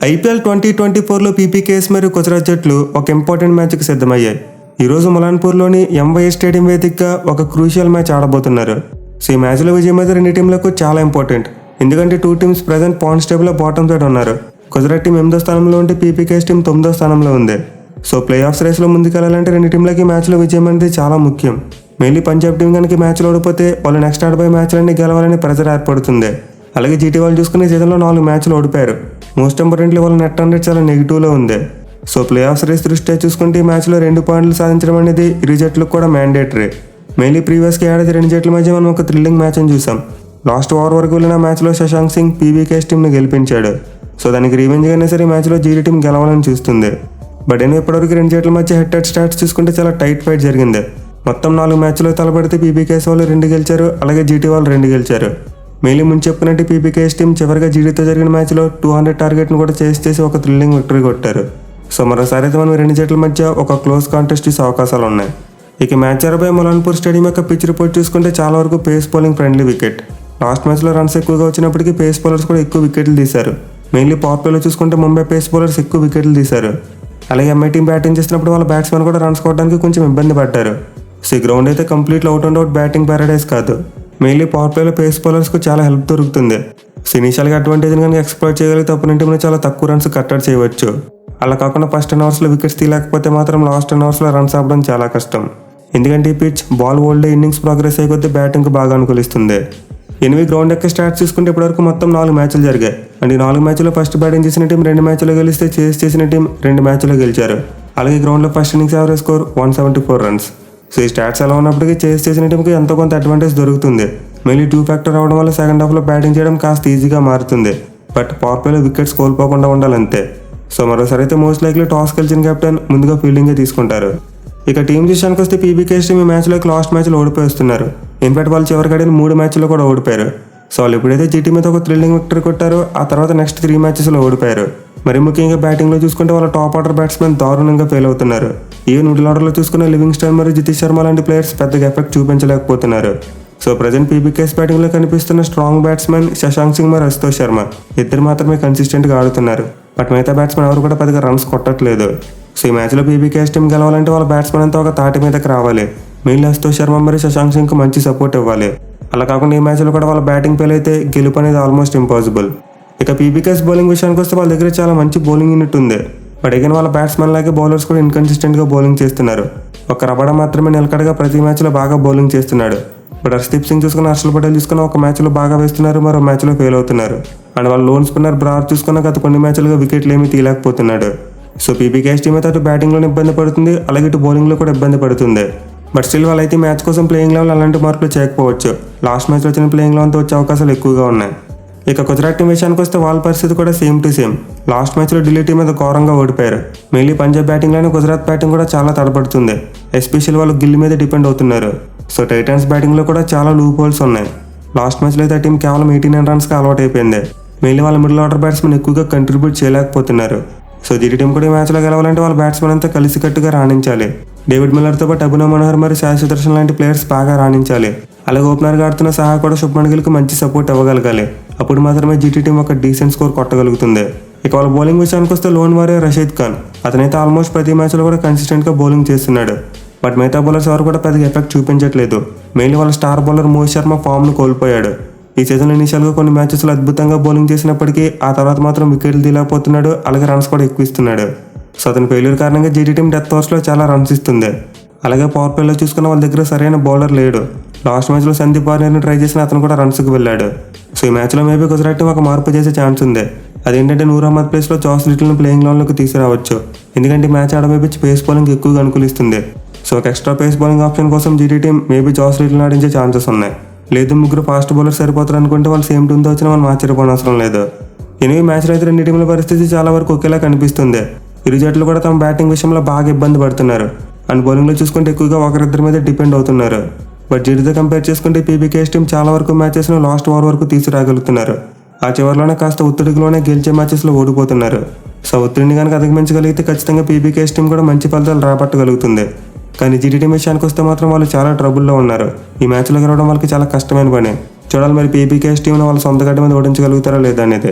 IPL 2024లో పీపీకేఎస్ మరియు గుజరాత్ జట్లు ఒక ఇంపార్టెంట్ మ్యాచ్కి సిద్ధమయ్యాయి. ఈరోజు మలాన్పూర్లోని ఎంవై స్టేడియం వేదికగా ఒక క్రూషియల్ మ్యాచ్ ఆడబోతున్నారు. సో ఈ మ్యాచ్లో విజయం అయితే రెండు టీంలకు చాలా ఇంపార్టెంట్. ఎందుకంటే టూ టీమ్స్ ప్రజెంట్ పాయింట్స్ టేబుల్లో బాటమ్ సైడ్ ఉన్నారు. గుజరాత్ టీం 8వ స్థానంలో ఉంటే పీపీకేఎస్ టీం 9వ స్థానంలో ఉంది. సో ప్లే ఆఫ్స్ రేస్లో ముందుకెళ్లాలంటే రెండు టీంలకి మ్యాచ్లో విజయం అనేది చాలా ముఖ్యం. మెయిన్లీ పంజాబ్ టీం కనుక మ్యాచ్లో ఓడిపోతే వాళ్ళు నెక్స్ట్ ఆడబోయే మ్యాచ్లన్నీ గెలవాలని ప్రెజర్ ఏర్పడుతుంది. అలాగే జీటీ వాళ్ళు చూసుకునే సీజన్లో 4 మ్యాచ్లు ఓడిపోయారు. మోస్ట్ ఇంపార్టెంట్లీ వాళ్ళ నెట్ రన్ రేట్ చాలా నెగిటివ్లో ఉంది. సో ప్లే ఆఫ్స్ రేస్ దృష్ట్యా చూసుకుంటే ఈ మ్యాచ్లో 2 పాయింట్లు సాధించడం అనేది ఇరు జట్లకు కూడా మ్యాండేటరీ. మెయిన్లీ ప్రీవియస్గా ఏడాది రెండు జట్ల మధ్య మనం ఒక థ్రిల్లింగ్ మ్యాచ్ అని చూసాం. లాస్ట్ ఓవర్ వరకు వెళ్ళిన మ్యాచ్లో శశాంక్ సింగ్ పీవీకేఎస్ టీంను గెలిపించాడు. సో దానికి రీవెంజ్గానే సరే ఈ మ్యాచ్లో జీటీ టీం గెలవాలని చూస్తుంది. బట్ నేను ఇప్పటివరకు రెండు జట్ల మధ్య హెడ్ టు స్టాట్స్ చూసుకుంటే చాలా టైట్ ఫైట్ జరిగింది. మొత్తం 4 మ్యాచ్లో తలపడితే పీపీకేఎస్ వాళ్ళు 2 గెలిచారు, అలాగే జీటీ వాళ్ళు 2 గెలిచారు. మెయిన్లీ ముందు చెప్పుకున్నట్టు పీపీకేఎస్ టీం చివరిగా జీడీతో జరిగిన మ్యాచ్లో 200 టార్గెట్ను కూడా చేసి ఒక థ్రిల్లింగ్ విక్టరీ కొట్టారు. సో మరోసారి అయితే మనం రెండు జట్ల మధ్య ఒక క్లోజ్ కాంటెస్ట్ చూసే అవకాశాలు ఉన్నాయి. ఇక మ్యాచ్ జరగబోయే మలాన్పూర్ స్టేడియం యొక్క పిచ్ రిపోర్ట్ చూసుకుంటే చాలా వరకు pace bowling friendly wicket. Last మ్యాచ్లో రన్స్ ఎక్కువగా వచ్చినప్పటికీ పేస్ బౌలర్స్ కూడా ఎక్కువ వికెట్లు తీశారు. మెయిన్లీ పవర్ ప్లేలో చూసుకుంటే ముంబై పేస్ బౌలర్స్ ఎక్కువ వికెట్లు తీశారు. అలాగే ఎంఐ టీం బ్యాటింగ్ చేసినప్పుడు వాళ్ళ బ్యాట్స్మెన్ కూడా రన్స్ కొట్టడానికి కొంచెం ఇబ్బంది పడ్డారు. సో ఈ గ్రౌండ్ అయితే complete out and out batting Paradise కాదు. మెయిన్లీ పవర్ ప్లేలో పేస్ బౌలర్స్కు చాలా హెల్ప్ దొరుకుతుంది. సో ఇనిషియల్గా అడ్వాంటేజ్ని కనుక ఎక్స్ప్లోర్ చేయగలిగితే అప్పుడు టీంలో చాలా తక్కువ రన్స్ కట్టడి చేయవచ్చు. అలా కాకుండా ఫస్ట్ 10 ఓవర్స్లో వికెట్స్ తీయలేకపోతే మాత్రం లాస్ట్ 10 ఓవర్స్లో రన్స్ ఆపడం చాలా కష్టం. ఎందుకంటే ఈ pitch ball old innings progress అయిపోతే బ్యాటింగ్కి బాగా అనుకూలిస్తుంది. ఎనిమిది గ్రౌండ్ యొక్క స్టాట్స్ చూసుకుంటే ఇప్పటివరకు మొత్తం 4 మ్యాచ్లు జరిగాయి. అండ్ ఈ 4 మ్యాచ్లో ఫస్ట్ బ్యాటింగ్ చేసిన టీం 2 మ్యాచ్లో గెలిస్తే చేసిన టీం 2 మ్యాచ్లో గెలిచారు. అలాగే గ్రౌండ్లో first innings average score 174 runs. So ఈ స్టాట్స్ ఎలా ఉన్నప్పటికీ చేసిన టీంకి ఎంతో కొంత అడ్వాంటేజ్ దొరుకుతుంది. మెయిన్లీ 2 ఫ్యాక్టర్ అవడం వల్ల సెకండ్ హాఫ్లో బ్యాటింగ్ చేయడం కాస్త ఈజీగా మారుతుంది. బట్ పవర్ ప్లేలో వికెట్స్ కోల్పోకుండా ఉండాలంతే. సో మరోసారి అయితే మోస్ట్ లైక్లీ టాస్ గెలిచిన కెప్టెన్ ముందుగా ఫీల్డింగే తీసుకుంటారు. ఇక టీం విషయానికి వస్తే పీబీకేఎస్ టీం ఈ మ్యాచ్లోకి లాస్ట్ మ్యాచ్లో ఓడిపోయిస్తున్నారు. ఇన్ఫాక్ట్ వాళ్ళు చివరికి ఆడిన 3 మ్యాచ్లో కూడా ఓడిపోయారు. సో వాళ్ళు ఎప్పుడైతే జీటీ మీద ఒక థ్రిల్లింగ్ విక్టరీ కొట్టారో ఆ తర్వాత నెక్స్ట్ 3 మ్యాచెస్లో ఓడిపోయారు. మరి ముఖ్యంగా బ్యాటింగ్లో చూసుకుంటే వాళ్ళ టాప్ ఆర్డర్ బ్యాట్స్మెన్ దారుణంగా ఫెయిల్ అవుతున్నారు. ఈవెన్ మిడిల్ ఆర్డర్లో చూసుకున్న లివింగ్స్టన్ మరియు జితేష్ శర్మ లాంటి ప్లేయర్స్ పెద్దగా ఎఫెక్ట్ చూపించలేకపోతున్నారు. సో ప్రజెంట్ పీబీకేఎస్ బ్యాటింగ్లో కనిపిస్తున్న స్ట్రాంగ్ బ్యాట్స్మెన్ శశాంక్ సింగ్ మరియు అశుతోష్ శర్మ ఇద్దరు మాత్రమే కన్సిస్టెంట్గా ఆడుతున్నారు. బట్ మిగతా బ్యాట్స్మెన్ ఎవరు కూడా పెద్దగా రన్స్ కొట్టట్లేదు. సో ఈ మ్యాచ్లో పీబీకేఎస్ టీం గెలవాలంటే వాళ్ళ బ్యాట్స్మెన్ అంతా ఒక తాటి మీదకి రావాలి. మెయిన్లీ అశుతోష్ శర్మ మరియు శశాంక్ సింగ్కి మంచి సపోర్ట్ ఇవ్వాలి. అలా కాకుండా ఈ మ్యాచ్లో కూడా వాళ్ళ బ్యాటింగ్ ఫెయిల్ అయితే గెలుపు అనేది ఆల్మోస్ట్ ఇంపాసిబుల్. ఇక పీబీకేఎస్ బౌలింగ్ విషయానికి వస్తే వాళ్ళ దగ్గర చాలా మంచి బౌలింగ్ యూనిట్ ఉంది. బట్ అగైన్ వాళ్ళ బ్యాట్స్మెన్ లాగే బౌలర్స్ కూడా ఇన్కన్సిస్టెంట్గా బౌలింగ్ చేస్తున్నారు. ఒక రబడా మాత్రమే నిలకడగా ప్రతి మ్యాచ్లో బాగా బౌలింగ్ చేస్తున్నాడు. బట్ హర్షదీప్ సింగ్ చూసుకున్న హర్షల్ పటేల్ చూసుకున్న ఒక మ్యాచ్లో బాగా వేస్తున్నారు, మరో మ్యాచ్లో ఫెయిల్ అవుతున్నారు. అండ్ వాళ్ళ లోన్ స్పిన్నర్ బ్రార్ చూసుకున్న గత కొన్ని మ్యాచ్లుగా వికెట్లు ఏమీ తీయలేకపోతున్నాడు. సో పీబీకేఎస్ టీం అయితే అటు బ్యాటింగ్లోనే ఇబ్బంది పడుతుంది, అలాగే ఇటు బౌలింగ్లో కూడా ఇబ్బంది పడుతుంది. బట్ స్టిల్ వాళ్ళైతే మ్యాచ్ కోసం ప్లేయింగ్ లెవెల్ అలాంటి మార్పులు చేయకపోవచ్చు. లాస్ట్ మ్యాచ్లో వచ్చిన ప్లేయింగ్ లెవెల్తో వచ్చే అవకాశాలు ఎక్కువగా ఉన్నాయి. ఇక గుజరాత్ టీం విషయానికి వస్తే వాళ్ళ పరిస్థితి కూడా సేమ్ టు సేమ్. లాస్ట్ మ్యాచ్లో ఢిల్లీ టీం మీద ఘోరంగా ఓడిపోయారు. మెయిన్లీ పంజాబ్ బ్యాటింగ్లోనే గుజరాత్ బ్యాటింగ్ కూడా చాలా తడబడుతుంది. ఎస్పెషల్ వాళ్ళు గిల్ మీద డిపెండ్ అవుతున్నారు. సో టైటన్స్ బ్యాటింగ్లో కూడా చాలా లూప్ హోల్స్ ఉన్నాయి. లాస్ట్ మ్యాచ్లో అయితే ఆ టీం కేవలం 89 రన్స్కి అలవాటు అయిపోయింది. మెయిన్లీ వాళ్ళ మిడిల్ ఆర్డర్ బ్యాట్స్మెన్ ఎక్కువగా కంట్రిబ్యూట్ చేయలేకపోతున్నారు. సో జీటీ టీం కూడా ఈ మ్యాచ్లో గెలవాలంటే వాళ్ళ బ్యాట్స్మెన్ అంతా కలిసికట్టుగా రాణించాలి. డేవిడ్ మిల్లర్తో పాటు అభినవ్ మనోహర్ మరియు సాయి సుదర్శన్ లాంటి ప్లేయర్స్ బాగా రాణించాలి. అలాగే ఓపెనర్గా ఆడుతున్న సహా కూడా శుభ్మన్ గిల్కి మంచి సపోర్ట్ ఇవ్వగలగాలి. అప్పుడు మాత్రమే జీటీ టీం ఒక డీసెంట్ స్కోర్ కొట్టగలుగుతుంది. ఇక వాళ్ళ బౌలింగ్ విషయానికి వస్తే లోన్ వారియర్ రషీద్ ఖాన్ అతనైతే ఆల్మోస్ట్ ప్రతి మ్యాచ్లో కూడా కన్సిస్టెంట్గా బౌలింగ్ చేస్తున్నాడు. బట్ మిగతా బౌలర్స్ ఎవరు కూడా పెద్దగా ఎఫెక్ట్ చూపించట్లేదు. మెయిన్లీ వాళ్ళ స్టార్ బౌలర్ మోహిత్ శర్మ ఫామ్ను కోల్పోయాడు. ఈ సీజన్ ఇనిషియల్గా కొన్ని మ్యాచెస్లో అద్భుతంగా బౌలింగ్ చేసినప్పటికీ ఆ తర్వాత మాత్రం వికెట్లు తీయలేకపోతున్నాడు, అలాగే రన్స్ కూడా ఎక్కువ ఇస్తున్నాడు. సో అతని ఫెయిల్యూర్ కారణంగా జీటీ టీం డెత్ ఓవర్స్లో చాలా రన్స్ ఇస్తుంది. అలాగే పవర్ ప్లేలో చూసుకున్న వాళ్ళ దగ్గర సరైన బౌలర్ లేడు. లాస్ట్ మ్యాచ్లో సందీప్ వార్నర్ని ట్రై చేసిన అతను కూడా రన్స్కి వెళ్ళాడు. సో ఈ మ్యాచ్లో మేబీ గుజరాత్ టీం ఒక మార్పు చేసే ఛాన్స్ ఉంది. అదేంటంటే నూర్ అహ్మద్ ప్లేస్లో జాస్ లిటిల్ని ప్లేయింగ్ లెవెల్లోకి తీసుకురావచ్చు. ఎందుకంటే మ్యాచ్ ఆడమే పిచ్ పేస్ బౌలింగ్ ఎక్కువగా అనుకూలిస్తుంది. సో ఒక ఎక్స్ట్రా పేస్ బౌలింగ్ ఆప్షన్ కోసం జీటీ టీం మేబీ జాస్ లిటిల్ని ఆడించే ఛాన్సెస్ ఉన్నాయి. లేదు ముగ్గురు ఫాస్ట్ బౌలర్ సరిపోతారు అనుకుంటే వాళ్ళు సేమ్ టీంతో వచ్చినా మనం ఆశ్చర్యపోనవసరం లేదు. ఎనిమిది మ్యాచ్లో అయితే రెండు టీంల పరిస్థితి చాలా వరకు ఒకేలా కనిపిస్తుంది. ఇరు జట్లు కూడా తమ బ్యాటింగ్ విషయంలో బాగా ఇబ్బంది పడుతున్నారు. అండ్ బౌలింగ్లో చూసుకుంటే ఎక్కువగా ఒకరిద్దరి మీద డిపెండ్ అవుతున్నారు. బట్ జీటీతో కంపేర్ చేసుకుంటే పీబీకేఎస్ టీం చాలా వరకు మ్యాచెస్ను లాస్ట్ ఓవర్ వరకు తీసుకురాగలుగుతున్నారు. ఆ చివరిలోనే కాస్త ఒత్తిడిలోనే గెలిచే మ్యాచెస్లో ఓడిపోతున్నారు. సో ఒత్తిడిని కనుక అధిగమించగలిగితే ఖచ్చితంగా పీబీకేఎస్ టీం కూడా మంచి ఫలితాలు రాబట్టగలుగుతుంది. కానీ జీటీ టీం విషయానికి వస్తే మాత్రం వాళ్ళు చాలా ట్రబుల్లో ఉన్నారు. ఈ మ్యాచ్లో గెలవడం వాళ్ళకి చాలా కష్టమైన పని. చూడాలి మరి పీబీకేఎస్ టీంను వాళ్ళ సొంత గడ్డ మీద ఓడించగలుగుతారా లేదా అనేది.